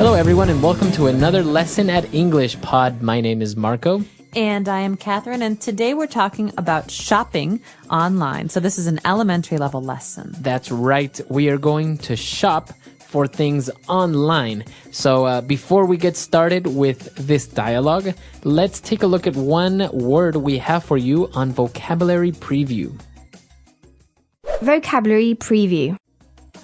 Hello, everyone, and welcome to another lesson at English Pod. My name is Marco. And I am Catherine, and today we're talking about shopping online. So this is an elementary level lesson. That's right. We are going to shop for things online. So before we get started with this dialogue, let's take a look at one word we have for you on Vocabulary Preview. Vocabulary Preview.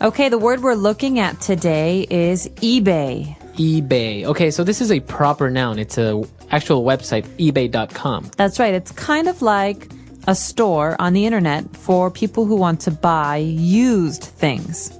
Okay, the word we're looking at today is eBay. eBay. Okay, so this is a proper noun. It's an actual website, ebay.com. That's right. It's kind of like a store on the internet for people who want to buy used things.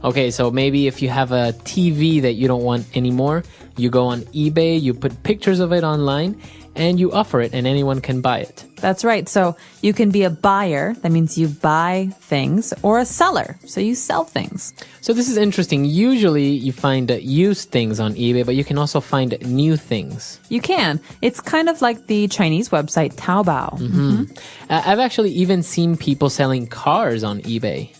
Okay, so maybe if you have a TV that you don't want anymore, you go on eBay, you put pictures of it online, and you offer it, and anyone can buy it. That's right. So you can be a buyer. That means you buy things, or a seller. So you sell things. So this is interesting. Usually you find used things on eBay, but you can also find new things. You can. It's kind of like the Chinese website Taobao. I've actually even seen people selling cars on eBay.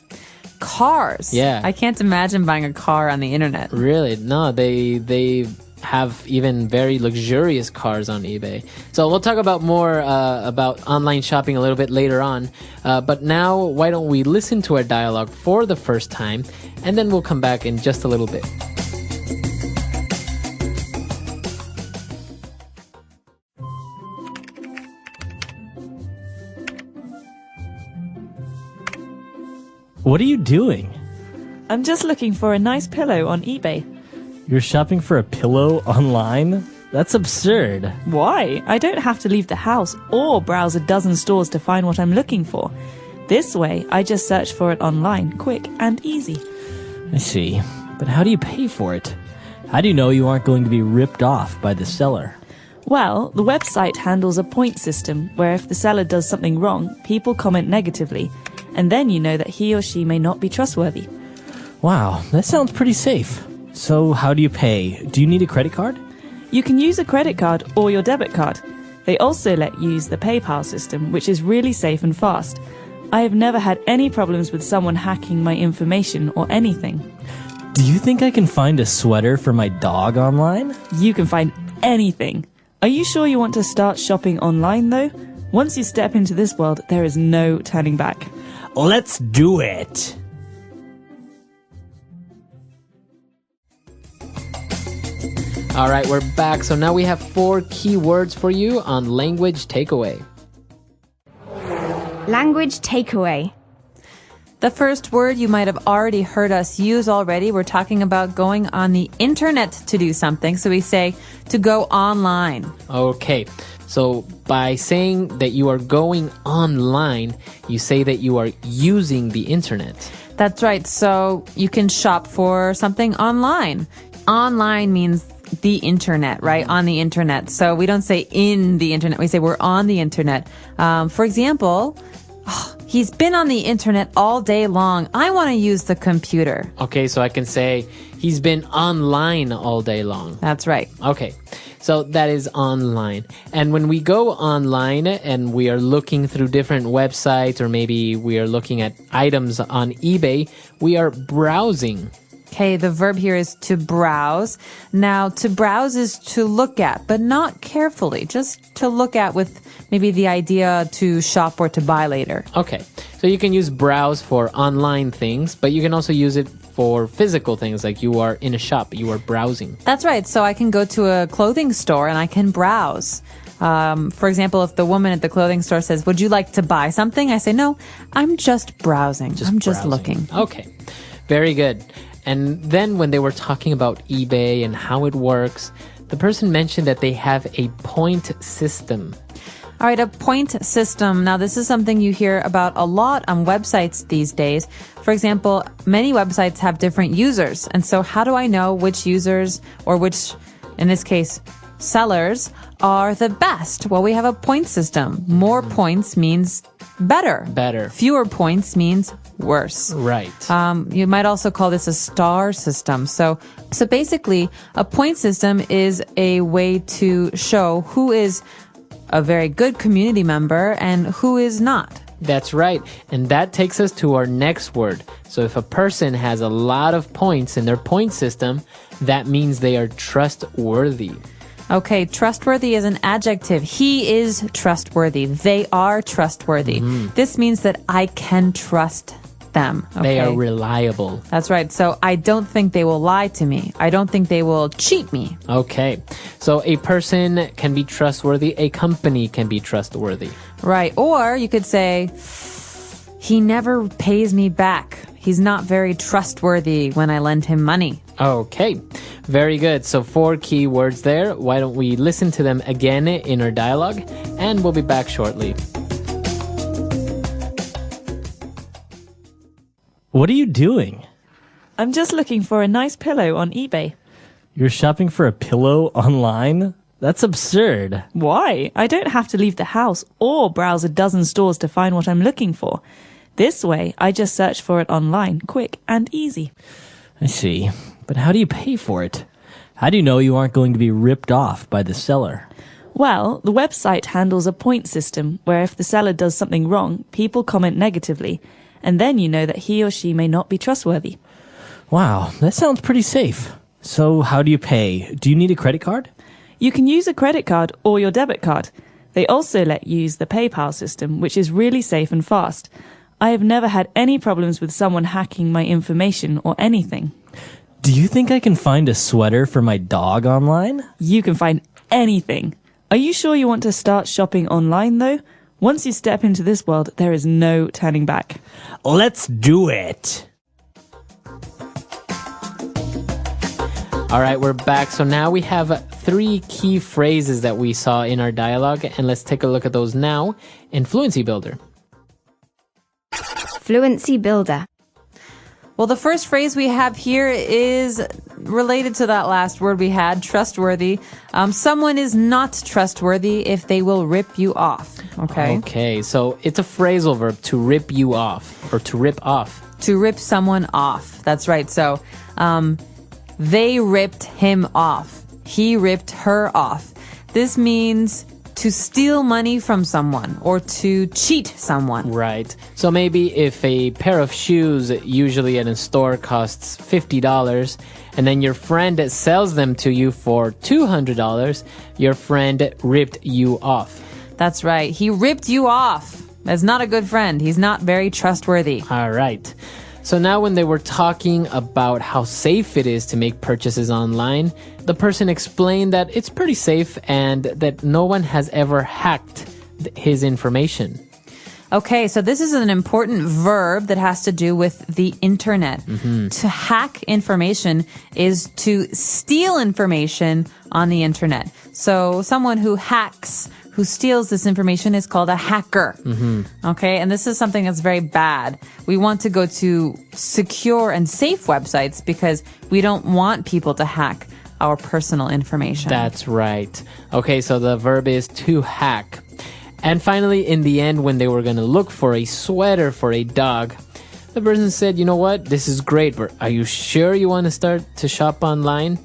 Cars? Yeah. I can't imagine buying a car on the internet. Really? No, they have even very luxurious cars on eBay. So we'll talk about more about online shopping a little bit later on. But now, why don't we listen to our dialogue for the first time, and then we'll come back in just a little bit. What are you doing? I'm just looking for a nice pillow on eBay. You're shopping for a pillow online? That's absurd. Why? I don't have to leave the house or browse a dozen stores to find what I'm looking for. This way, I just search for it online, quick and easy. I see. But how do you pay for it? How do you know you aren't going to be ripped off by the seller? Well, the website handles a point system where if the seller does something wrong, people comment negatively, and then you know that he or she may not be trustworthy. Wow, that sounds pretty safe. So how do you pay? Do you need a credit card? You can use a credit card or your debit card. They also let you use the PayPal system, which is really safe and fast. I have never had any problems with someone hacking my information or anything. Do you think I can find a sweater for my dog online? You can find anything. Are you sure you want to start shopping online, though? Once you step into this world, there is no turning back. Let's do it! All right, we're back. So now we have 4 key words for you on Language Takeaway. Language Takeaway. The first word you might have already heard us use already. We're talking about going on the internet to do something. So we say to go online. Okay, so by saying that you are going online, you say that you are using the internet. That's right. So you can shop for something online. Online means the internet, right? On the internet. So we don't say in the internet. We say we're on the internet. For example, he's been on the internet all day long. I want to use the computer. Okay, so I can say he's been online all day long. That's right. Okay, so that is online. And when we go online and we are looking through different websites, or maybe we are looking at items on eBay, we are browsing. Okay, the verb here is to browse. Now, to browse is to look at, but not carefully, just to look at with maybe the idea to shop or to buy later. Okay, so you can use browse for online things, but you can also use it for physical things, like you are in a shop, you are browsing. That's right. So I can go to a clothing store and I can browse. For example, if the woman at the clothing store says, "Would you like to buy something?" I say, "No, I'm just browsing. I'm just browsing. looking." Okay, very good. And then when they were talking about eBay and how it works, the person mentioned that they have a point system. All right, a point system. Now, this is something you hear about a lot on websites these days. For example, many websites have different users. And so how do I know which users, or which, in this case, sellers, are the best? Well, we have a point system. More points means better. Better. Fewer points means worse. Right. You might also call this a star system. So basically, a point system is a way to show who is a very good community member and who is not. That's right. And that takes us to our next word. So if a person has a lot of points in their point system, that means they are trustworthy. Okay, trustworthy is an adjective. He is trustworthy. They are trustworthy. This means that I can trust them. Okay? They are reliable. That's right. So I don't think they will lie to me. I don't think they will cheat me. Okay. So a person can be trustworthy. A company can be trustworthy. Right. Or you could say, he never pays me back. He's not very trustworthy when I lend him money. Okay. Very good. So 4 key words there. Why don't we listen to them again in our dialogue? And we'll be back shortly. What are you doing? I'm just looking for a nice pillow on eBay. You're shopping for a pillow online? That's absurd. Why? I don't have to leave the house or browse a dozen stores to find what I'm looking for. This way, I just search for it online, quick and easy. I see. But how do you pay for it? How do you know you aren't going to be ripped off by the seller? Well, the website handles a point system where if the seller does something wrong, people comment negatively, and then you know that he or she may not be trustworthy. Wow, that sounds pretty safe. So how do you pay? Do you need a credit card? You can use a credit card or your debit card. They also let you use the PayPal system, which is really safe and fast. I have never had any problems with someone hacking my information or anything. Do you think I can find a sweater for my dog online? You can find anything. Are you sure you want to start shopping online, though? Once you step into this world, there is no turning back. Let's do it! All right, we're back. So now we have 3 key phrases that we saw in our dialogue, and let's take a look at those now in Fluency Builder. Fluency Builder. Well, the first phrase we have here is related to that last word we had, trustworthy. Someone is not trustworthy if they will rip you off. Okay? Okay, so it's a phrasal verb, to rip you off, or to rip off. To rip someone off. That's right. So, they ripped him off. He ripped her off. This means to steal money from someone or to cheat someone. Right. So maybe if a pair of shoes usually at a store costs $50 and then your friend sells them to you for $200, your friend ripped you off. That's right. He ripped you off. That's not a good friend. He's not very trustworthy. All right. So now when they were talking about how safe it is to make purchases online, the person explained that it's pretty safe and that no one has ever hacked his information. Okay, so this is an important verb that has to do with the internet. To hack information is to steal information on the internet. So someone who hacks, who steals this information is called a hacker. Okay, and this is something that's very bad. We want to go to secure and safe websites because we don't want people to hack our personal information. That's right. Okay, so the verb is to hack. And finally, in the end, when they were going to look for a sweater for a dog, the person said, you know what, this is great, but are you sure you want to start to shop online?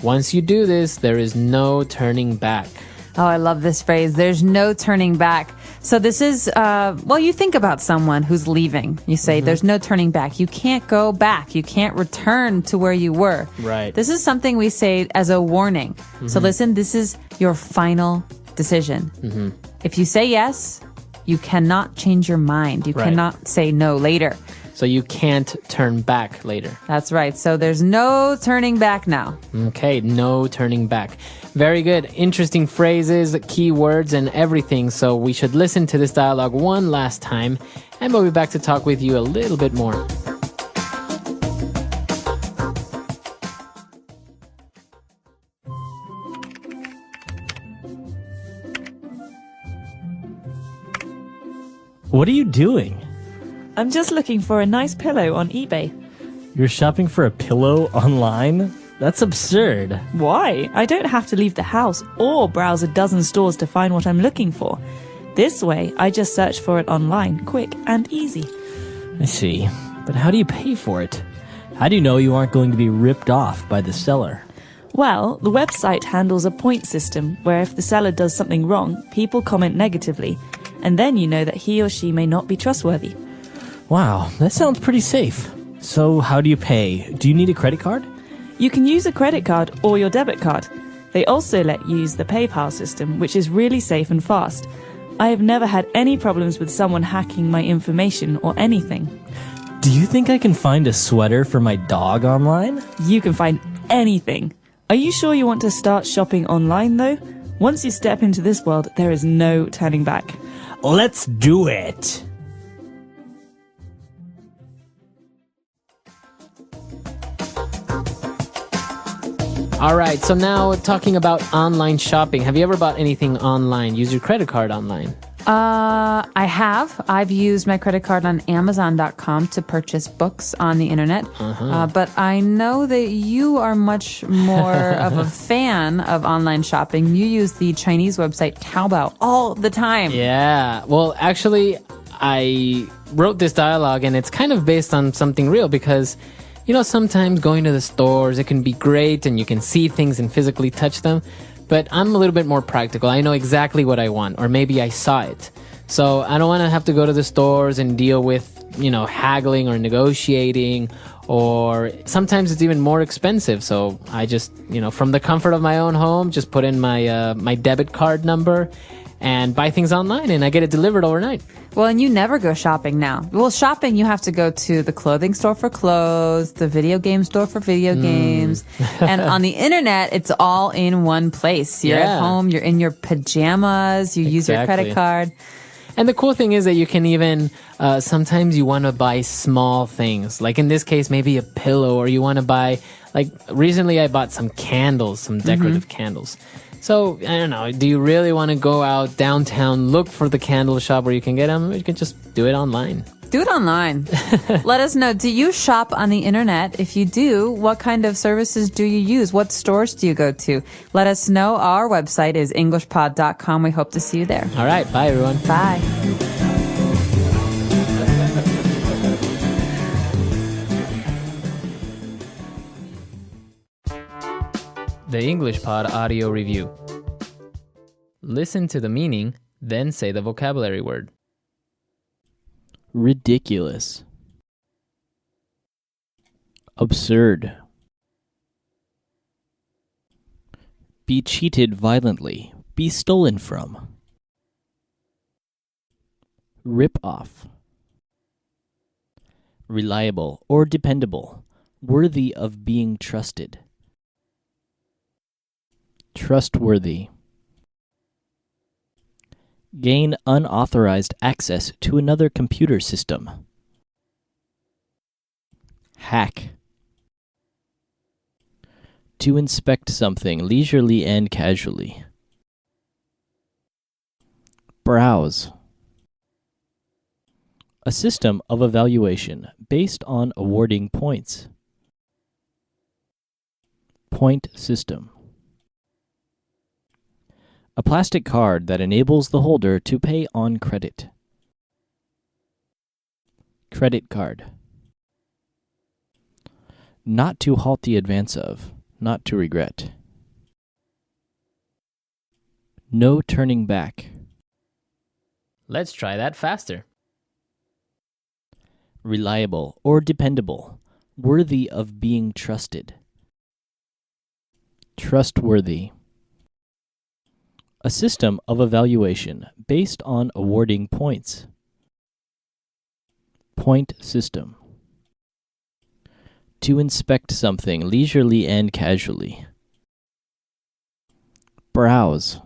Once you do this, there is no turning back. Oh, I love this phrase. There's no turning back. So this is, well, you think about someone who's leaving. You say, there's no turning back. You can't go back. You can't return to where you were. Right. This is something we say as a warning. So listen, this is your final decision. If you say yes, you cannot change your mind. You cannot say no later. So you can't turn back later. That's right. So there's no turning back now. Okay, no turning back. Very good. Interesting phrases, keywords, and everything. So we should listen to this dialogue one last time, and we'll be back to talk with you a little bit more. What are you doing? I'm just looking for a nice pillow on eBay. You're shopping for a pillow online? That's absurd. Why? I don't have to leave the house or browse a dozen stores to find what I'm looking for. This way, I just search for it online, quick and easy. I see. But how do you pay for it? How do you know you aren't going to be ripped off by the seller? Well, the website handles a point system where if the seller does something wrong, people comment negatively, and then you know that he or she may not be trustworthy. Wow, that sounds pretty safe. So how do you pay? Do you need a credit card? You can use a credit card or your debit card. They also let you use the PayPal system, which is really safe and fast. I have never had any problems with someone hacking my information or anything. Do you think I can find a sweater for my dog online? You can find anything. Are you sure you want to start shopping online, though? Once you step into this world, there is no turning back. Let's do it! All right, so now talking about online shopping. Have you ever bought anything online? Use your credit card online? I have. I've used my credit card on Amazon.com to purchase books on the internet. But I know that you are much more of a fan of online shopping. You use the Chinese website Taobao all the time. Yeah. Well, actually, I wrote this dialogue, and it's kind of based on something real because, you know, sometimes going to the stores, it can be great and you can see things and physically touch them. But I'm a little bit more practical. I know exactly what I want, or maybe I saw it. So I don't want to have to go to the stores and deal with, you know, haggling or negotiating, or sometimes it's even more expensive. So I just, you know, from the comfort of my own home, just put in my my debit card number and buy things online, and I get it delivered overnight. Well, and you never go shopping now. Well, shopping, you have to go to the clothing store for clothes, the video game store for video games. And on the internet, it's all in one place. You're at home, you're in your pajamas, you use your credit card. And the cool thing is that you can even, sometimes you want to buy small things. Like in this case, maybe a pillow, or you want to buy, like recently I bought some candles, some decorative candles. So, I don't know, do you really want to go out downtown, look for the candle shop where you can get them? You can just do it online. Do it online. Let us know. Do you shop on the internet? If you do, what kind of services do you use? What stores do you go to? Let us know. Our website is EnglishPod.com. We hope to see you there. All right. Bye, everyone. Bye. The English Pod Audio Review. Listen to the meaning, then say the vocabulary word. Ridiculous. Absurd. Be cheated violently. Be stolen from. Rip off. Reliable or dependable. Worthy of being trusted. Trustworthy. Gain unauthorized access to another computer system. Hack. To inspect something leisurely and casually. Browse. A system of evaluation based on awarding points. Point system. A plastic card that enables the holder to pay on credit. Credit card. Not to halt the advance of, not to regret. No turning back. Let's try that faster. Reliable or dependable. Worthy of being trusted. Trustworthy. A system of evaluation based on awarding points. Point system. To inspect something leisurely and casually. Browse.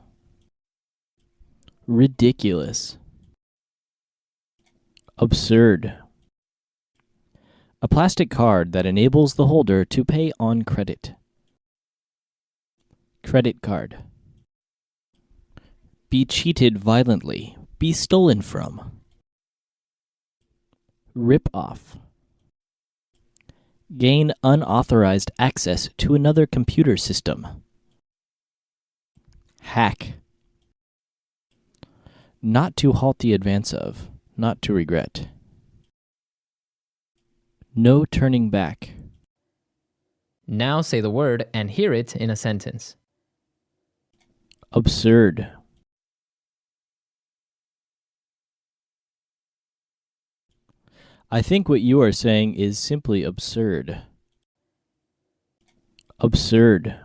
Ridiculous. Absurd. A plastic card that enables the holder to pay on credit. Credit card. Be cheated violently. Be stolen from. Rip off. Gain unauthorized access to another computer system. Hack. Not to halt the advance of, not to regret. No turning back. Now say the word and hear it in a sentence. Absurd. I think what you are saying is simply absurd. Absurd.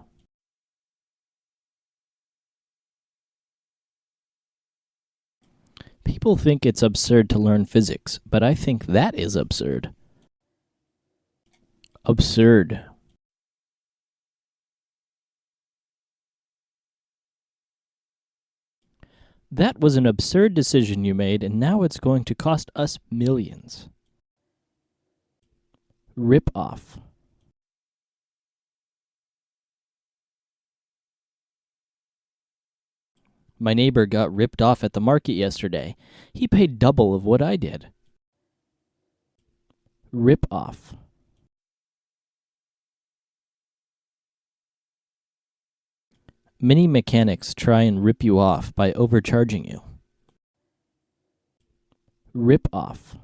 People think it's absurd to learn physics, but I think that is absurd. Absurd. That was an absurd decision you made, and now it's going to cost us millions. Rip off. My neighbor got ripped off at the market yesterday. He paid double of what I did. Rip off. Many mechanics try and rip you off by overcharging you. Rip off.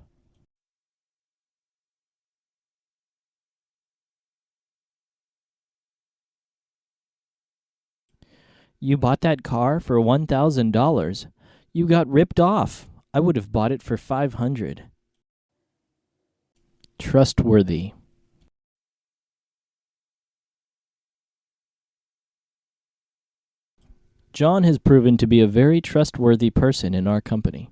You bought that car for $1,000. You got ripped off. I would have bought it for $500. Trustworthy. John has proven to be a very trustworthy person in our company.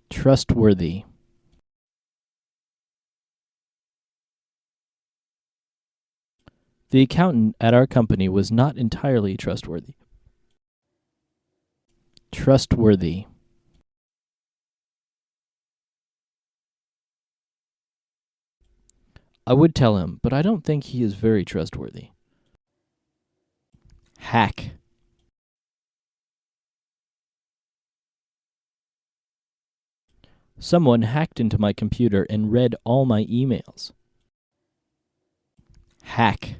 Trustworthy. The accountant at our company was not entirely trustworthy. Trustworthy. I would tell him, but I don't think he is very trustworthy. Hack. Someone hacked into my computer and read all my emails. Hack.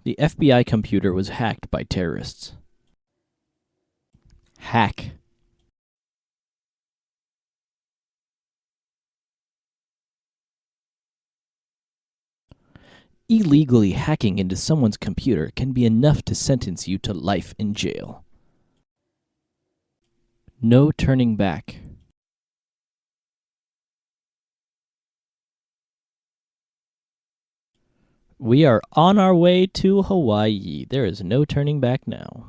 The FBI computer was hacked by terrorists. Hack. Illegally hacking into someone's computer can be enough to sentence you to life in jail. No turning back. We are on our way to Hawaii. There is no turning back now.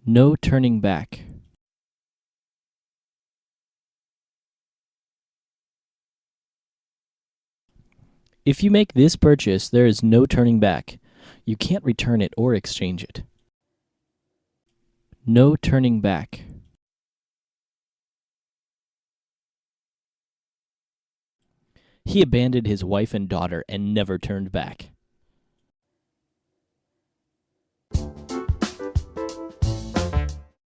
No turning back. If you make this purchase, there is no turning back. You can't return it or exchange it. No turning back. He abandoned his wife and daughter and never turned back.